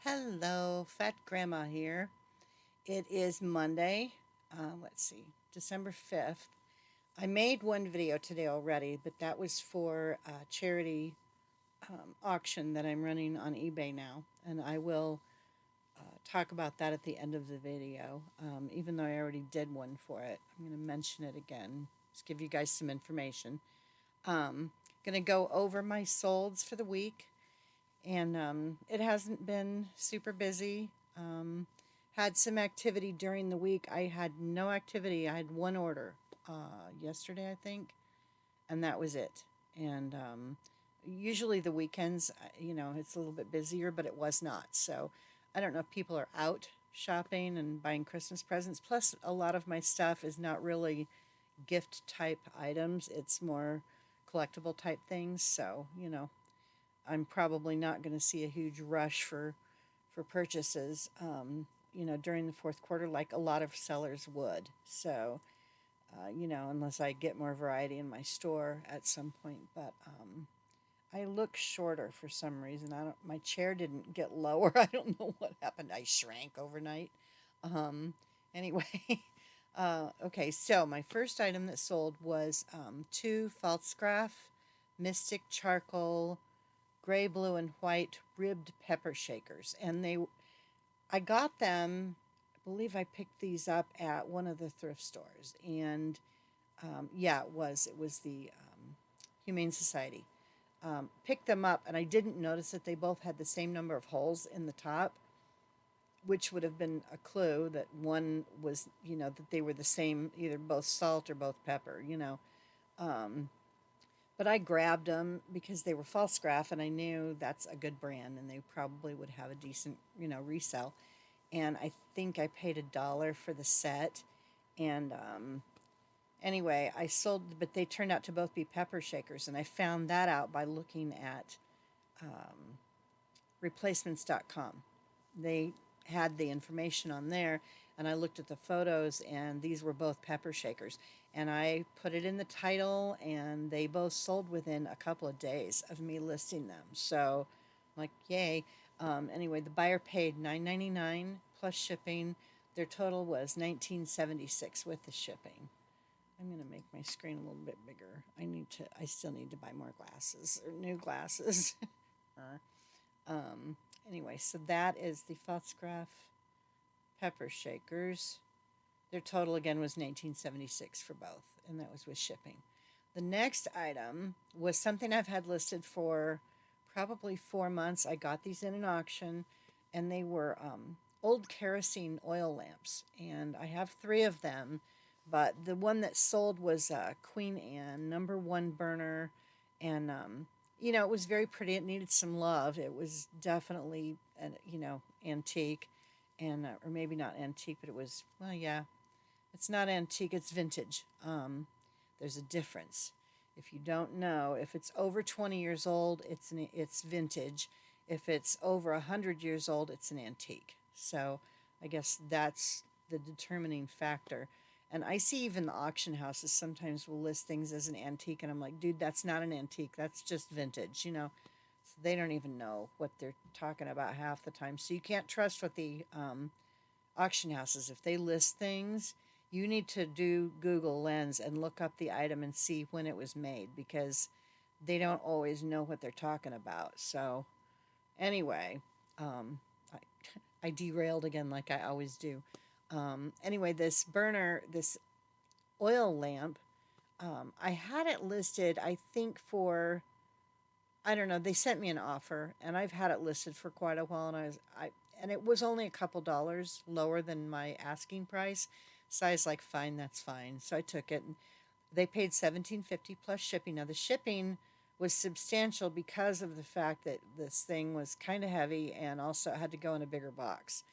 Hello, Fat Grandma here. It is Monday, let's see, December 5th. I made one video today already, but that was for a charity auction that I'm running on eBay now. And I will talk about that at the end of the video, even though I already did one for it. I'm going to mention it again, just give you guys some information. Um, going to go over my solds for the week, and it hasn't been super busy. Had some activity during the week. I had no activity. I had one order yesterday, I think, and that was it. And usually the weekends, it's a little bit busier, but it was not. So I don't know if people are out shopping and buying Christmas presents. Plus, a lot of my stuff is not really gift type items, it's more collectible type things. So, I'm probably not going to see a huge rush for purchases, during the fourth quarter, like a lot of sellers would. So, unless I get more variety in my store at some point. But I look shorter for some reason. I don't. My chair didn't get lower. I don't know what happened. I shrank overnight. Um, anyway. Okay, so my first item that sold was two Falstaff Mystic Charcoal gray, blue, and white ribbed pepper shakers. And I got them, I believe I picked these up at one of the thrift stores. And yeah, it was the Humane Society. Picked them up, and I didn't notice that they both had the same number of holes in the top, which would have been a clue that one was, that they were the same, either both salt or both pepper. Um, But I grabbed them because they were Falstaff, and I knew that's a good brand, and they probably would have a decent, resale. And I think I paid $1 for the set. And anyway, I sold, but they turned out to both be pepper shakers, and I found that out by looking at um, replacements.com. They had the information on there, and I looked at the photos, and these were both pepper shakers. And I put it in the title, and they both sold within a couple of days of me listing them. So, I'm like, yay. Anyway, the buyer paid $9.99 plus shipping. Their total was $19.76 with the shipping. I'm gonna make my screen a little bit bigger. I still need to buy more glasses or new glasses. Um, anyway, so that is the Falstaff pepper shakers. Their total again was 1976 for both, and that was with shipping. The next item was something I've had listed for probably 4 months. I got these in an auction, and they were old kerosene oil lamps, and I have three of them. But the one that sold was Queen Anne number one burner, and it was very pretty. It needed some love. It was definitely an antique, and or maybe not antique, but it was, well, yeah, it's not antique, it's vintage. There's a difference. If you don't know, if it's over 20 years old, it's vintage. If it's over 100 years old, it's an antique. So I guess that's the determining factor. And I see even the auction houses sometimes will list things as an antique, and I'm like, dude, that's not an antique. That's just vintage. So they don't even know what they're talking about half the time. So you can't trust what the auction houses, if they list things, you need to do Google Lens and look up the item and see when it was made, because they don't always know what they're talking about. So, anyway, um, I, I derailed again like I always do. Anyway, this oil lamp, I had it listed, I think, for, I don't know, they sent me an offer, and I've had it listed for quite a while, and and it was only a couple dollars lower than my asking price. So I was like, fine, that's fine. So I took it, and they paid 17.50 plus shipping. Now the shipping was substantial because of the fact that this thing was kind of heavy, and also had to go in a bigger box.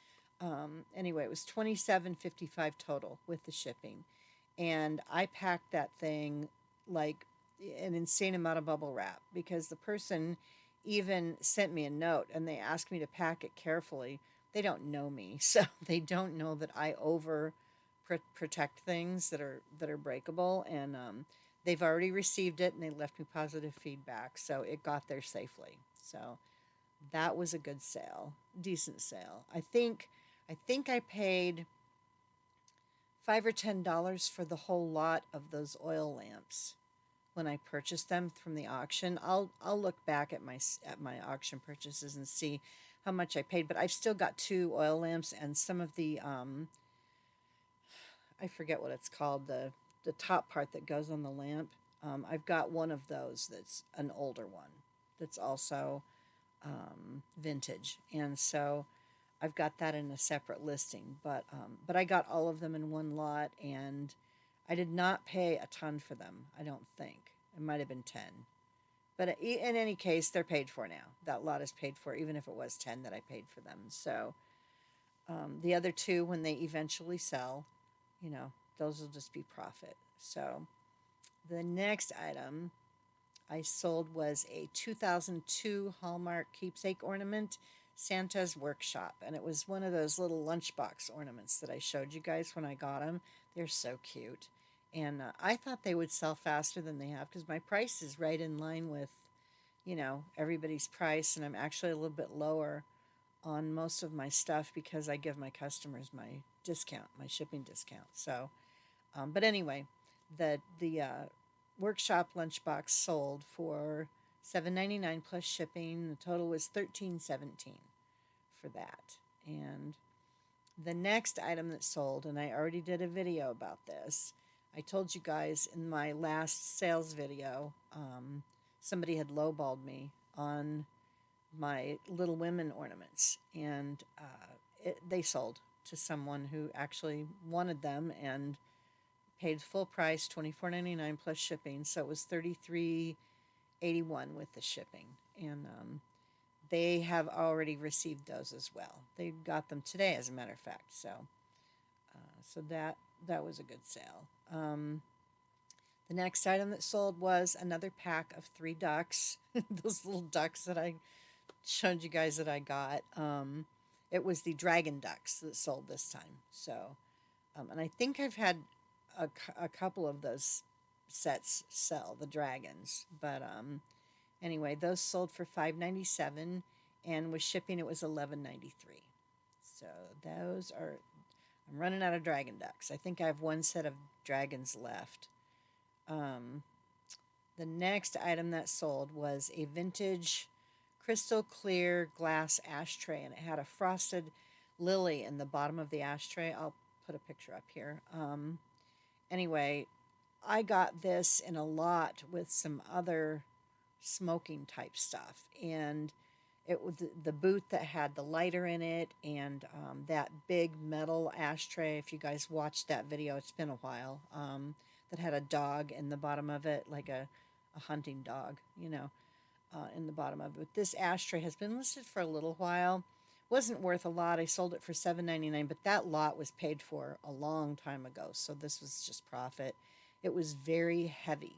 Anyway, it was 27.55 total with the shipping, and I packed that thing like an insane amount of bubble wrap, because the person even sent me a note, and they asked me to pack it carefully. They don't know me, so they don't know that I over protect things that are breakable, and they've already received it, and they left me positive feedback, so it got there safely. So That was a good sale, decent sale. I think I paid $5 or $10 for the whole lot of those oil lamps when I purchased them from the auction. I'll look back at my auction purchases and see how much I paid, but I've still got two oil lamps and some of the I forget what it's called, the top part that goes on the lamp. I've got one of those that's an older one that's also vintage, and so I've got that in a separate listing. But I got all of them in one lot, and I did not pay a ton for them. I don't think it might have been 10, but in any case, they're paid for now. That lot is paid for, even if it was 10 that I paid for them. So the other two, when they eventually sell, you know, those will just be profit. So the next item I sold was a 2002 Hallmark keepsake ornament, Santa's Workshop. And it was one of those little lunchbox ornaments that I showed you guys when I got them. They're so cute. And I thought they would sell faster than they have because my price is right in line with, everybody's price. And I'm actually a little bit lower on most of my stuff because I give my customers my discount, my shipping discount. So, but anyway, the workshop lunchbox sold for $7.99 plus shipping. The total was $13.17 for that. And the next item that sold, and I already did a video about this. I told you guys in my last sales video, somebody had lowballed me on my Little Women ornaments, and they sold to someone who actually wanted them and paid full price, $24.99 plus shipping. So it was $33.81 with the shipping, and they have already received those as well. They got them today, as a matter of fact. So that was a good sale. The next item that sold was another pack of 3 ducks, those little ducks that I showed you guys that I got. It was the dragon ducks that sold this time. So, and I think I've had a couple of those sets sell, the dragons. But anyway, those sold for $5.97, and with shipping it was $11.93. So those are. I'm running out of dragon ducks. I think I have one set of dragons left. The next item that sold was a vintage crystal clear glass ashtray, and it had a frosted lily in the bottom of the ashtray. I'll put a picture up here. Anyway, I got this in a lot with some other smoking type stuff, and it was the boot that had the lighter in it, and that big metal ashtray. If you guys watched that video, it's been a while. That had a dog in the bottom of it, like a hunting dog, in the bottom of it. But this ashtray has been listed for a little while. Wasn't worth a lot. I sold it for $7.99, but that lot was paid for a long time ago, so this was just profit. It was very heavy,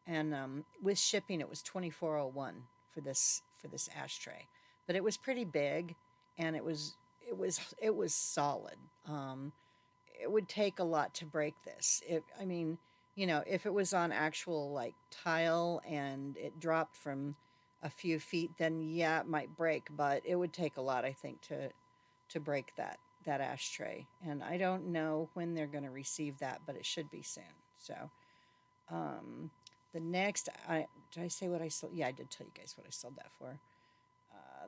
and with shipping, it was $24.01 for this ashtray. But it was pretty big, and it was solid. It would take a lot to break this. If it was on actual like tile and it dropped from a few feet, then yeah, it might break. But it would take a lot, I think, to break that ashtray. And I don't know when they're going to receive that, but it should be soon. So, the next, did I say what I sold? Yeah, I did tell you guys what I sold that for.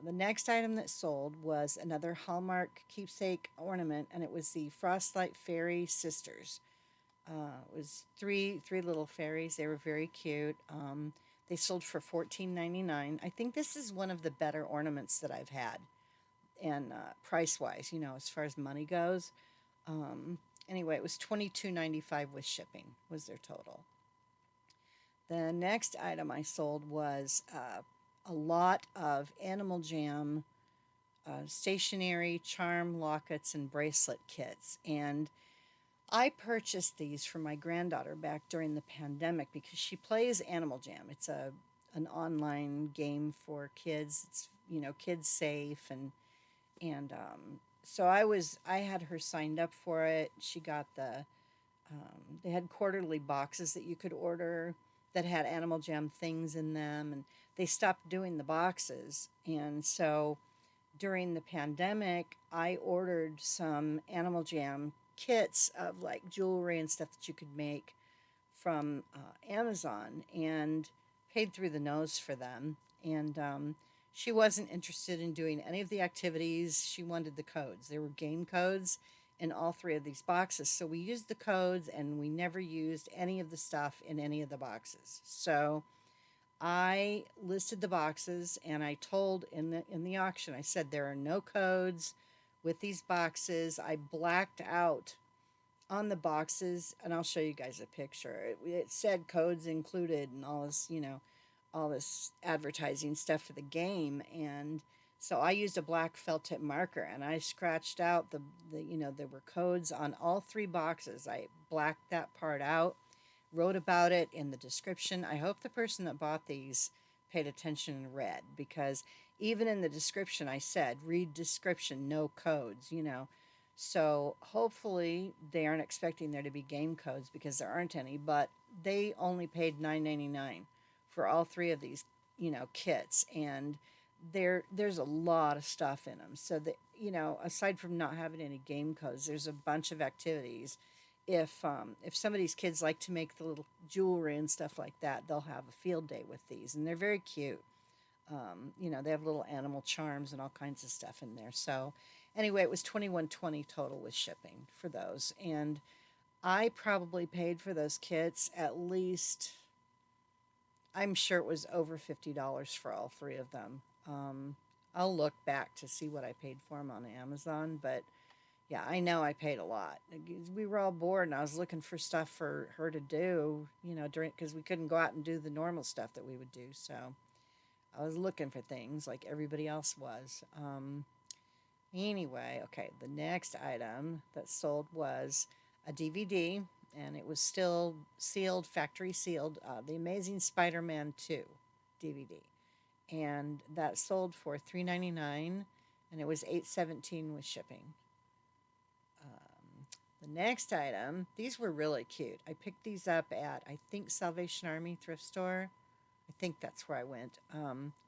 The next item that sold was another Hallmark keepsake ornament, and it was the Frostlight Fairy Sisters. It was three little fairies. They were very cute. They sold for $14.99. I think this is one of the better ornaments that I've had, and price-wise, as far as money goes. Anyway, it was $22.95 with shipping was their total. The next item I sold was a lot of Animal Jam stationery, charm, lockets, and bracelet kits. And I purchased these for my granddaughter back during the pandemic because she plays Animal Jam. It's an online game for kids. It's kids safe, and so I had her signed up for it. She got they had quarterly boxes that you could order. that had Animal Jam things in them, and they stopped doing the boxes. And so during the pandemic, I ordered some Animal Jam kits of like jewelry and stuff that you could make from Amazon, and paid through the nose for them. And she wasn't interested in doing any of the activities. She wanted the codes. There were game codes in all three of these boxes. So we used the codes and we never used any of the stuff in any of the boxes. So I listed the boxes and I told in the auction, I said there are no codes with these boxes. I blacked out on the boxes, and I'll show you guys a picture. It said codes included and all this, all this advertising stuff for the game. And so I used a black felt tip marker and I scratched out there were codes on all three boxes. I blacked that part out, wrote about it in the description. I hope the person that bought these paid attention and read, because even in the description I said, read description, no codes. So hopefully they aren't expecting there to be game codes, because there aren't any, but they only paid $9.99 for all three of these, kits. And there's a lot of stuff in them. So that, aside from not having any game codes, there's a bunch of activities. If somebody's kids like to make the little jewelry and stuff like that, they'll have a field day with these, and they're very cute. They have little animal charms and all kinds of stuff in there. So anyway, it was 21.20 total with shipping for those, and I probably paid for those kits at least, I'm sure it was over $50 for all three of them. I'll look back to see what I paid for them on Amazon, but yeah, I know I paid a lot. We were all bored, and I was looking for stuff for her to do, during, because we couldn't go out and do the normal stuff that we would do. So I was looking for things like everybody else was. Anyway, okay, the next item that sold was a DVD, and it was still sealed, factory sealed, The Amazing Spider-Man 2 DVD. And that sold for $3.99, and it was $8.17 with shipping. The next item, these were really cute. I picked these up at, I think, Salvation Army thrift store. I think that's where I went.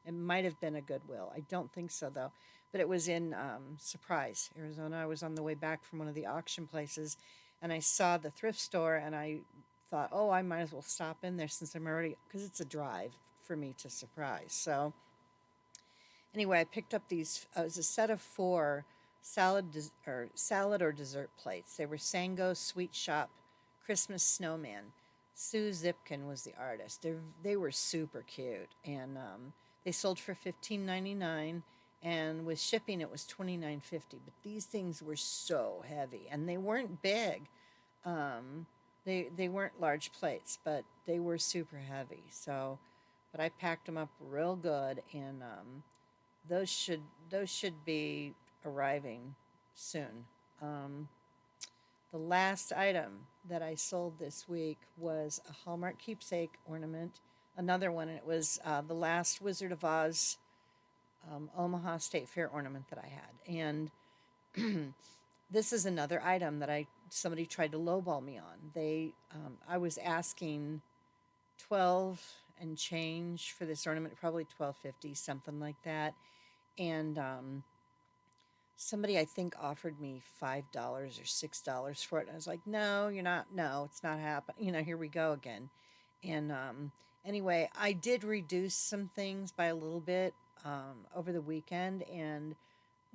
It might have been a Goodwill. I don't think so, though. But it was in Surprise, Arizona. I was on the way back from one of the auction places, and I saw the thrift store, and I thought, oh, I might as well stop in there since I'm already, because it's a drive for me to Surprise. So anyway, I picked up these. It was a set of four salad or dessert plates. They were Sango Sweet Shop Christmas Snowman. Sue Zipkin was the artist. They were super cute, and they sold for $15.99, and with shipping it was $29.50. But these things were so heavy, and they weren't big. Um, they weren't large plates, but they were super heavy. So, but I packed them up real good, and those should be arriving soon. Um, the last item that I sold this week was a Hallmark keepsake ornament, another one, and it was the last Wizard of Oz Omaha State Fair ornament that I had. And this is another item that somebody tried to lowball me on. I was asking 12 and change for this ornament, probably 12.50, something like that. And somebody, I think, offered me $5 or $6 for it. And I was like, no, you're not. No, it's not happening. Here we go again. And anyway, I did reduce some things by a little bit over the weekend, and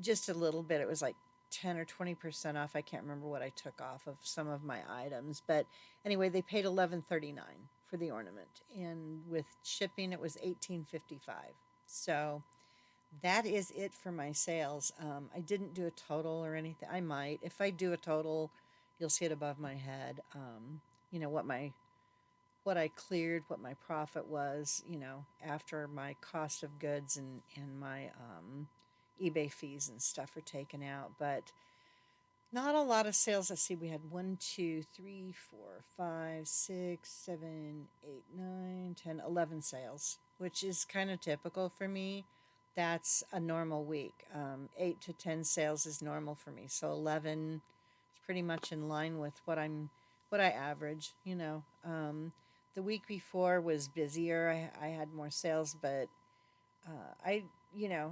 just a little bit. It was like 10 or 20% off. I can't remember what I took off of some of my items. But anyway, they paid $11.39 for the ornament. And with shipping, it was $18.55. So that is it for my sales. I didn't do a total or anything. I might. If I do a total, you'll see it above my head. What I cleared, what my profit was, after my cost of goods and my eBay fees and stuff are taken out. But not a lot of sales. Let's see, we had 1, 2, 3, 4, 5, 6, 7, 8, 9, 10, 11 sales, which is kind of typical for me. That's a normal week. 8 to 10 sales is normal for me. So 11 is pretty much in line with what I average. The week before was busier. I had more sales, but I,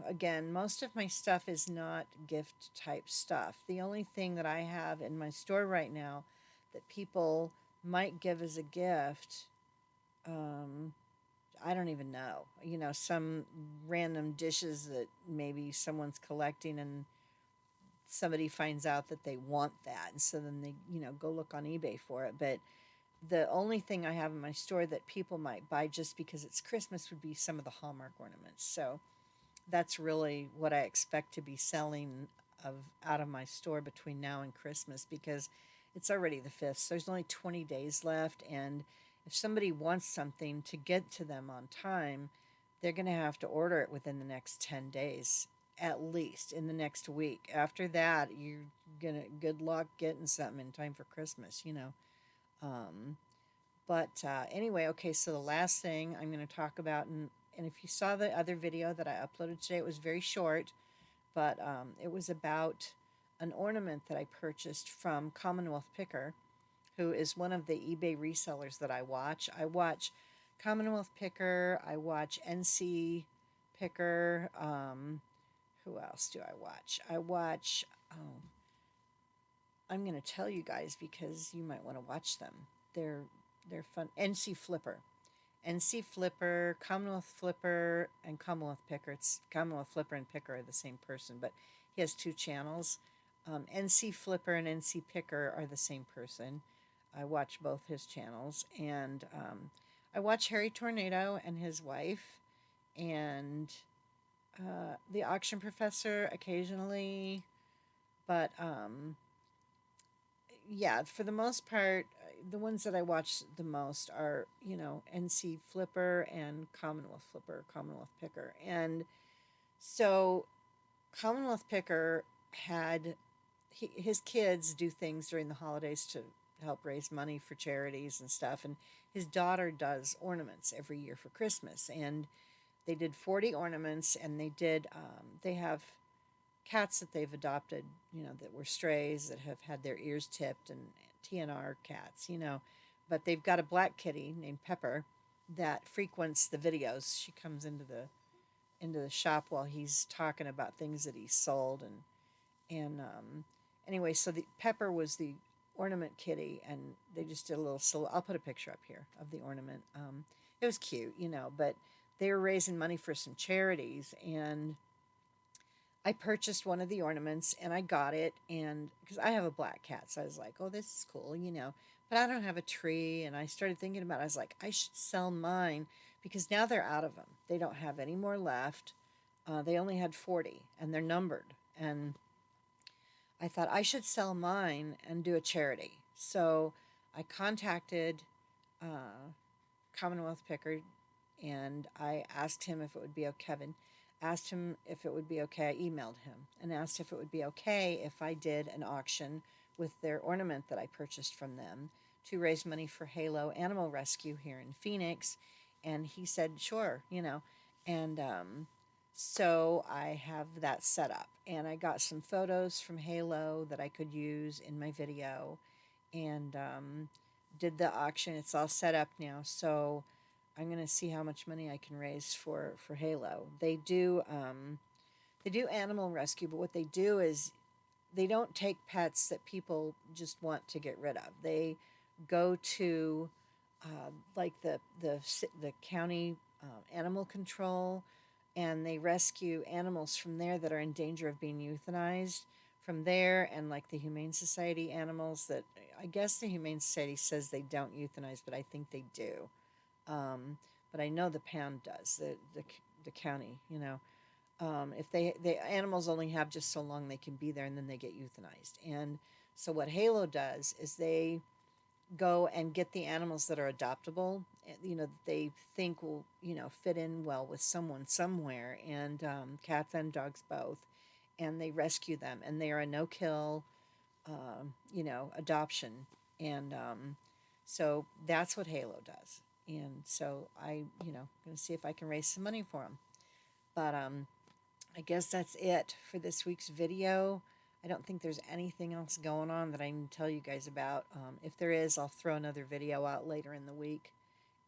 again, most of my stuff is not gift type stuff. The only thing that I have in my store right now that people might give as a gift, um, I don't even know. Some random dishes that maybe someone's collecting and somebody finds out that they want that. And so then they, go look on eBay for it. But the only thing I have in my store that people might buy just because it's Christmas would be some of the Hallmark ornaments. So that's really what I expect to be selling of out of my store between now and Christmas because it's already the 5th. So there's only 20 days left. And if somebody wants something to get to them on time, they're going to have to order it within the next 10 days, at least in the next week. After that, you're going to, good luck getting something in time for Christmas. Um, but anyway, okay, so the last thing I'm going to talk about, and if you saw the other video that I uploaded today, it was very short, but it was about an ornament that I purchased from Commonwealth Picker, who is one of the eBay resellers that I watch. I watch Commonwealth Picker, I watch NC Picker. Who else do I watch? Oh, I'm going to tell you guys because you might want to watch them. They're they're fun. NC Flipper, Commonwealth Flipper, and Commonwealth Picker. It's Commonwealth Flipper and Picker are the same person, but he has two channels. NC Flipper and NC Picker are the same person. I watch both his channels, and I watch Harry Tornado and his wife, and the Auction Professor occasionally, but yeah, for the most part, the ones that I watch the most are, NC Flipper and Commonwealth Flipper, Commonwealth Picker. And so Commonwealth Picker had his kids do things during the holidays to help raise money for charities and stuff. And his daughter does ornaments every year for Christmas. And they did 40 ornaments, and they have cats that they've adopted, that were strays that have had their ears tipped and TNR cats. But they've got a black kitty named Pepper that frequents the videos. She comes into the shop while he's talking about things that he sold and anyway, so the Pepper was the ornament kitty, and they just did a little. So I'll put a picture up here of the ornament. It was cute, but they were raising money for some charities, and I purchased one of the ornaments and I got it, and because I have a black cat, so I was like, oh, this is cool. But I don't have a tree, and I started thinking about it. I was like, I should sell mine because now they're out of them. They don't have any more left. They only had 40, and they're numbered. And I thought I should sell mine and do a charity. So I contacted Commonwealth Picker, and I asked him if it would be okay. Kevin asked him if it would be okay. I emailed him and asked if it would be okay if I did an auction with their ornament that I purchased from them to raise money for Halo Animal Rescue here in Phoenix. And he said, sure. And so I have that set up. And I got some photos from Halo that I could use in my video and did the auction. It's all set up now. So I'm going to see how much money I can raise for Halo. They do animal rescue, but what they do is they don't take pets that people just want to get rid of. They go to like the county animal control, and they rescue animals from there that are in danger of being euthanized from there, and like the Humane Society animals that I guess the Humane Society says they don't euthanize, but I think they do. Um, but I know the pound does, the county. If the animals only have just so long they can be there, and then they get euthanized. And so what Halo does is they go and get the animals that are adoptable, that they think will, fit in well with someone somewhere, and cats and dogs both, and they rescue them, and they are a no-kill, adoption, and so that's what Halo does, and so going to see if I can raise some money for them, but I guess that's it for this week's video. I don't think there's anything else going on that I can tell you guys about. If there is, I'll throw another video out later in the week.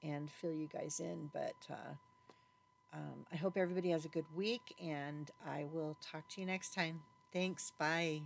and fill you guys in. But I hope everybody has a good week, and I will talk to you next time. Thanks. Bye.